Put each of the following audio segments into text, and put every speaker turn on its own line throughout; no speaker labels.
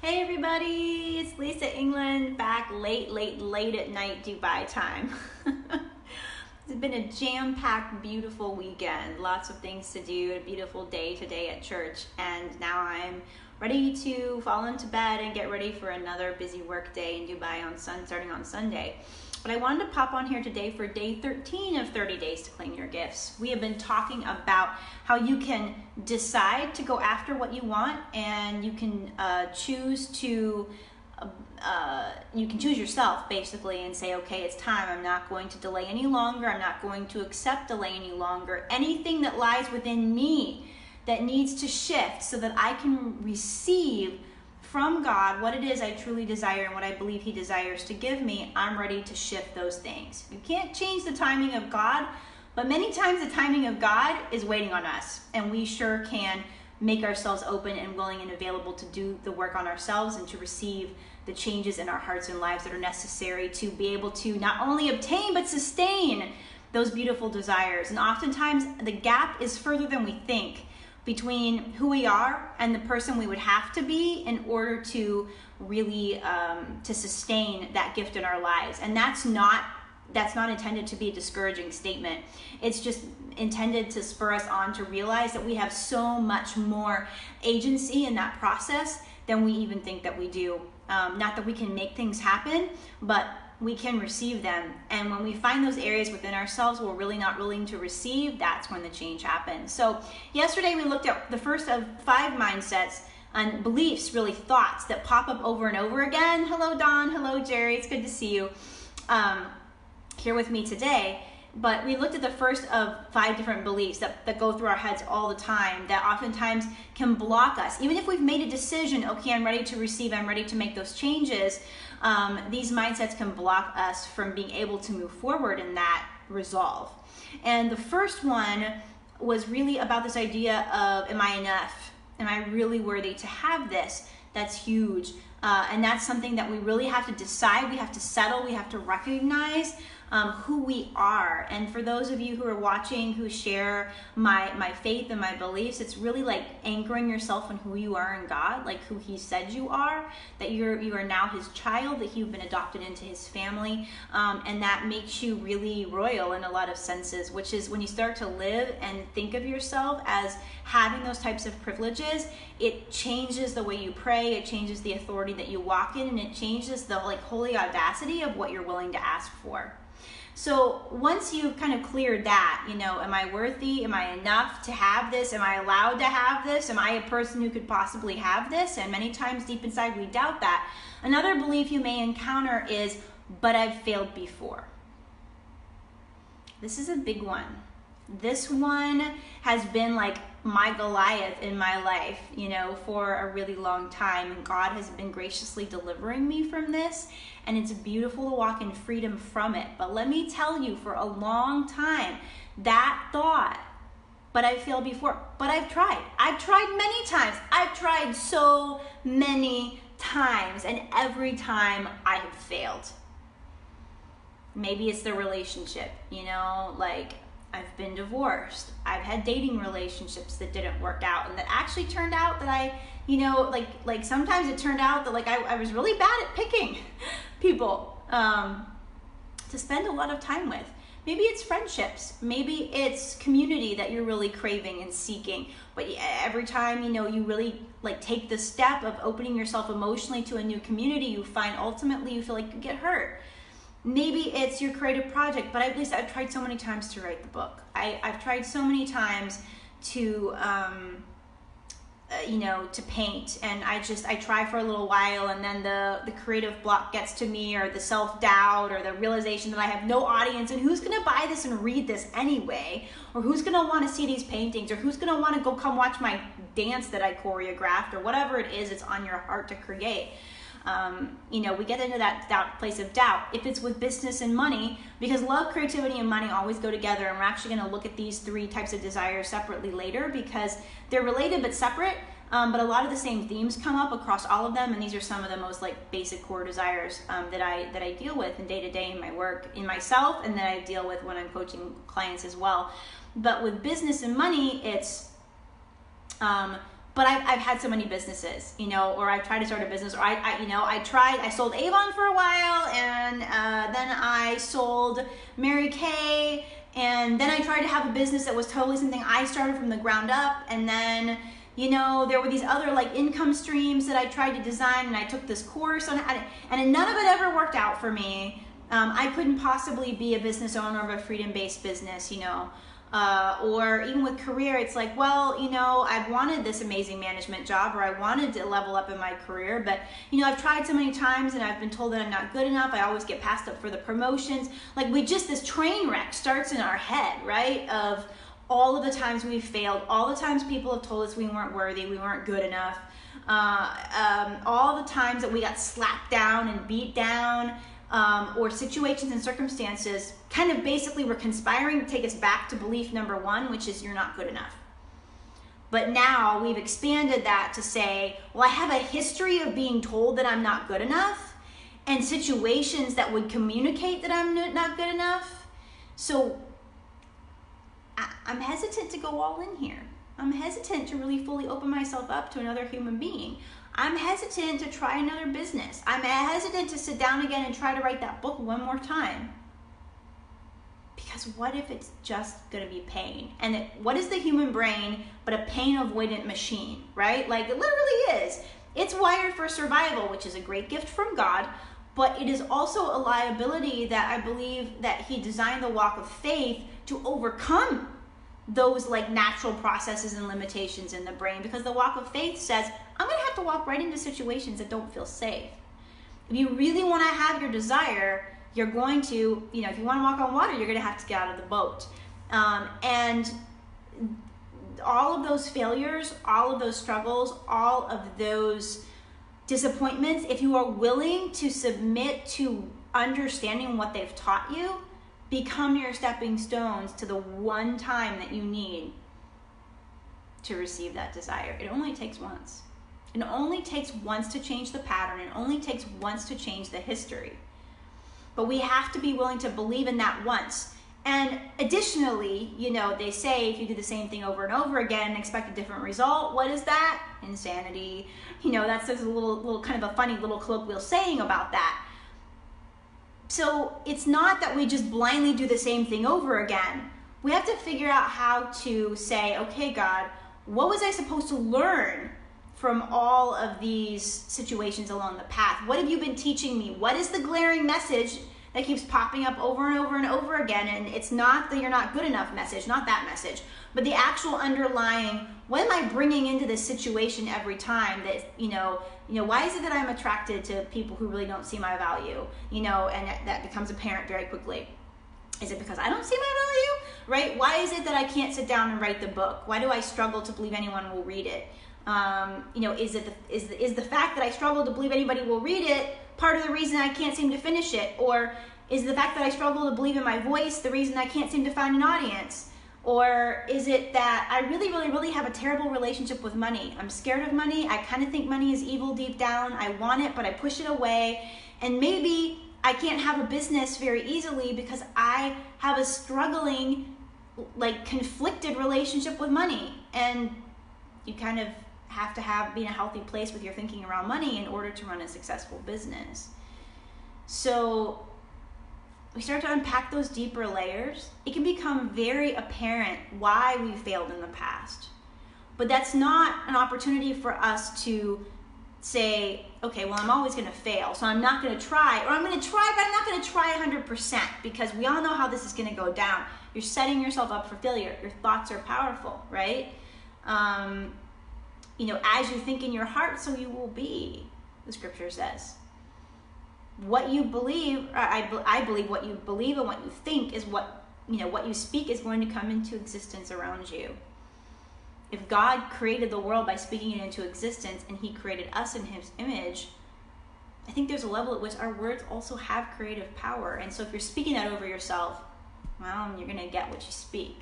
Hey everybody, it's Lisa England back late at night Dubai time. It's been a jam-packed, beautiful weekend. Lots of things to do, a beautiful day today at church, and now I'm ready to fall into bed and get ready for another busy work day in Dubai starting on Sunday. But I wanted to pop on here today for day 13 of 30 Days to Claim Your Gifts. We have been talking about how you can decide to go after what you want, and you can choose yourself basically and say, okay, it's time. I'm not going to delay any longer. I'm not going to accept delay any longer. Anything that lies within me that needs to shift so that I can receive from God what it is I truly desire and what I believe He desires to give me, I'm ready to shift those things. You can't change the timing of God, but many times the timing of God is waiting on us, and we sure can make ourselves open and willing and available to do the work on ourselves and to receive the changes in our hearts and lives that are necessary to be able to not only obtain but sustain those beautiful desires. And oftentimes the gap is further than we think between who we are and the person we would have to be in order to really to sustain that gift in our lives. And that's not intended to be a discouraging statement. It's just intended to spur us on to realize that we have so much more agency in that process than we even think that we do. Not that we can make things happen, but we can receive them. And when we find those areas within ourselves we're really not willing to receive, that's when the change happens. So yesterday we looked at the first of 5 mindsets and beliefs, really thoughts that pop up over and over again. Hello Don, hello Jerry, it's good to see you here with me today. But we looked at the first of 5 different beliefs that go through our heads all the time that oftentimes can block us. Even if we've made a decision, okay, I'm ready to receive, I'm ready to make those changes, these mindsets can block us from being able to move forward in that resolve. And the first one was really about this idea of, am I enough? Am I really worthy to have this? That's huge. And that's something that we really have to decide, we have to settle, we have to recognize who we are. And for those of you who are watching who share my faith and my beliefs, it's really like anchoring yourself in who you are in God, like who He said you are, that you are now His child, that you've been adopted into His family, and that makes you really royal in a lot of senses, which is when you start to live and think of yourself as having those types of privileges, it changes the way you pray, it changes the authority that you walk in, and it changes the holy audacity of what you're willing to ask for. So once you've kind of cleared that, am I worthy? Am I enough to have this? Am I allowed to have this? Am I a person who could possibly have this? And many times deep inside we doubt that. Another belief you may encounter is, but I've failed before. This is a big one. This one has been like my Goliath in my life, for a really long time. And God has been graciously delivering me from this. And it's beautiful to walk in freedom from it. But let me tell you, for a long time, that thought, but I failed before, but I've tried. I've tried many times. I've tried so many times, and every time I have failed. Maybe it's the relationship, I've been divorced. I've had dating relationships that didn't work out, and that actually turned out that I, sometimes it turned out that I was really bad at picking people to spend a lot of time with. Maybe it's friendships. Maybe it's community that you're really craving and seeking. But every time, you really take the step of opening yourself emotionally to a new community, you find ultimately you feel like you get hurt. Maybe it's your creative project, but at least I've tried so many times to write the book. I've tried so many times to, to paint, and I try for a little while, and then the creative block gets to me, or the self-doubt, or the realization that I have no audience, and who's gonna buy this and read this anyway, or who's gonna want to see these paintings, or who's gonna want to go come watch my dance that I choreographed, or whatever it is it's on your heart to create. We get into that place of doubt. If it's with business and money, because love, creativity, and money always go together, and we're actually going to look at these 3 types of desires separately later because they're related but separate, but a lot of the same themes come up across all of them, and these are some of the most basic core desires that I deal with in day-to-day in my work, in myself, and that I deal with when I'm coaching clients as well. But with business and money, it's but I've had so many businesses, or I've tried to start a business, or I sold Avon for a while, and then I sold Mary Kay, and then I tried to have a business that was totally something I started from the ground up, and then, there were these other like income streams that I tried to design, and I took this course on it, and none of it ever worked out for me. I couldn't possibly be a business owner of a freedom-based business, or even with career, it's like, well, I've wanted this amazing management job, or I wanted to level up in my career, but, I've tried so many times and I've been told that I'm not good enough. I always get passed up for the promotions. Like this train wreck starts in our head, right? Of all of the times we've failed, all the times people have told us we weren't worthy, we weren't good enough, all the times that we got slapped down and beat down, or situations and circumstances kind of basically were conspiring to take us back to belief number one, which is you're not good enough. But now we've expanded that to say, well, I have a history of being told that I'm not good enough, and situations that would communicate that I'm not good enough. So I'm hesitant to go all in here. I'm hesitant to really fully open myself up to another human being. I'm hesitant to try another business. I'm hesitant to sit down again and try to write that book one more time. Because what if it's just going to be pain? And what is the human brain but a pain avoidant machine, right? Like it literally is. It's wired for survival, which is a great gift from God, but it is also a liability that I believe that he designed the walk of faith to overcome those like natural processes and limitations in the brain, because the walk of faith says, I'm going to have to walk right into situations that don't feel safe. If you really want to have your desire, you're going to, if you want to walk on water, you're going to have to get out of the boat. And all of those failures, all of those struggles, all of those disappointments, if you are willing to submit to understanding what they've taught you, become your stepping stones to the one time that you need to receive that desire. It only takes once. It only takes once to change the pattern. It only takes once to change the history. But we have to be willing to believe in that once. And additionally, they say if you do the same thing over and over again and expect a different result, what is that? Insanity. That's just a little kind of a funny little colloquial saying about that. So it's not that we just blindly do the same thing over again. We have to figure out how to say, okay, God, what was I supposed to learn from all of these situations along the path? What have you been teaching me? What is the glaring message that keeps popping up over and over and over again? And it's not the you're not good enough message, not that message, but the actual underlying, what am I bringing into this situation every time that, why is it that I'm attracted to people who really don't see my value, and that becomes apparent very quickly. Is it because I don't see my value, right? Why is it that I can't sit down and write the book? Why do I struggle to believe anyone will read it? Is the fact that I struggle to believe anybody will read it part of the reason I can't seem to finish it? Or is the fact that I struggle to believe in my voice the reason I can't seem to find an audience? Or is it that I really, really, really have a terrible relationship with money? I'm scared of money. I kind of think money is evil deep down. I want it, but I push it away. And maybe I can't have a business very easily because I have a struggling, conflicted relationship with money. And you kind of have to be in a healthy place with your thinking around money in order to run a successful business. So we start to unpack those deeper layers. It can become very apparent why we failed in the past. But that's not an opportunity for us to say, okay, well, I'm always going to fail, so I'm not going to try. Or I'm going to try, but I'm not going to try 100%, because we all know how this is going to go down. You're setting yourself up for failure. Your thoughts are powerful, right? As you think in your heart, so you will be, the scripture says. What you believe, I believe what you believe and what you think is what you speak is going to come into existence around you. If God created the world by speaking it into existence, and he created us in his image, I think there's a level at which our words also have creative power. And so if you're speaking that over yourself, well, you're going to get what you speak.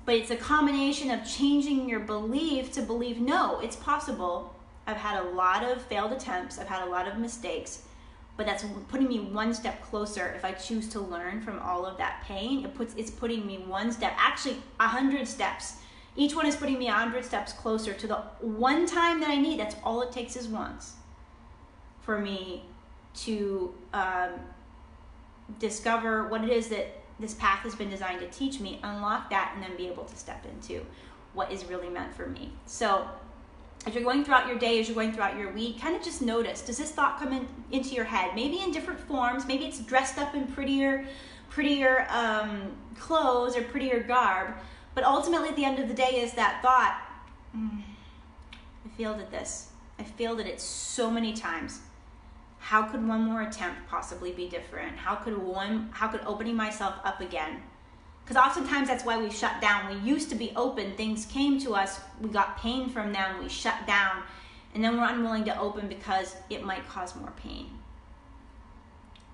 But it's a combination of changing your belief to believe, no, it's possible. I've had a lot of failed attempts. I've had a lot of mistakes. But that's putting me one step closer. If I choose to learn from all of that pain, it's putting me one step, actually 100 steps. Each one is putting me 100 steps closer to the one time that I need. That's all it takes is once for me to discover what it is that this path has been designed to teach me, unlock that, and then be able to step into what is really meant for me. So as you're going throughout your day, as you're going throughout your week, kind of just notice, does this thought come into your head? Maybe in different forms, maybe it's dressed up in prettier clothes or prettier garb, but ultimately at the end of the day is that thought, I failed at this. I failed at it so many times. How could one more attempt possibly be different? How could opening myself up again? Because oftentimes that's why we shut down. We used to be open. Things came to us. We got pain from them. We shut down. And then we're unwilling to open because it might cause more pain.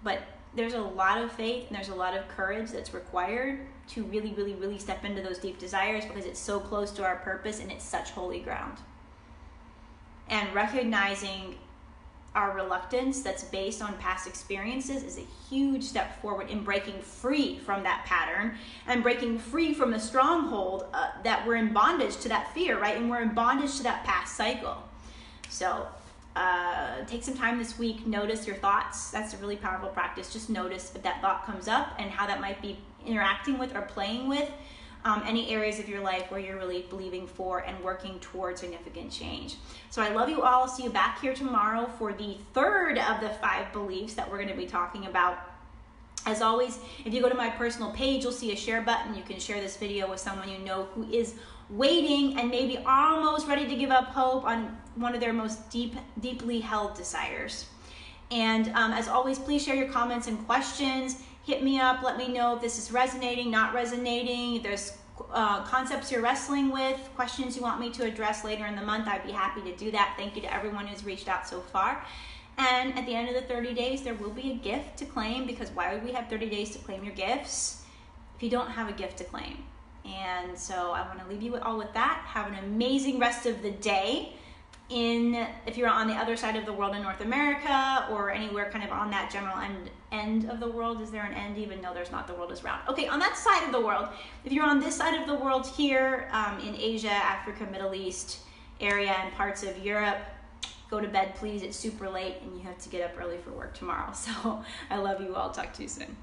But there's a lot of faith and there's a lot of courage that's required to really, really, really step into those deep desires, because it's so close to our purpose and it's such holy ground. And recognizing our reluctance that's based on past experiences is a huge step forward in breaking free from that pattern and breaking free from the stronghold that we're in bondage to that fear, right? And we're in bondage to that past cycle. So take some time this week, notice your thoughts. That's a really powerful practice. Just notice if that thought comes up and how that might be interacting with or playing with any areas of your life where you're really believing for and working towards significant change. So I love you all. I'll see you back here tomorrow for the third of the 5 beliefs that we're going to be talking about. As always, if you go to my personal page, you'll see a share button. You can share this video with someone you know who is waiting and maybe almost ready to give up hope on one of their most deeply held desires. And as always, please share your comments and questions. Hit me up, let me know if this is resonating, not resonating, if there's concepts you're wrestling with, questions you want me to address later in the month. I'd be happy to do that. Thank you to everyone who's reached out so far. And at the end of the 30 days, there will be a gift to claim, because why would we have 30 days to claim your gifts if you don't have a gift to claim? And so I want to leave you all with that. Have an amazing rest of the day. If you're on the other side of the world in North America or anywhere kind of on that general end of the world. Is there an end even? No, there's not. The world is round. Okay, on that side of the world, if you're on this side of the world here in Asia, Africa, Middle East area and parts of Europe, go to bed please. It's super late and you have to get up early for work tomorrow. So I love you all. Talk to you soon.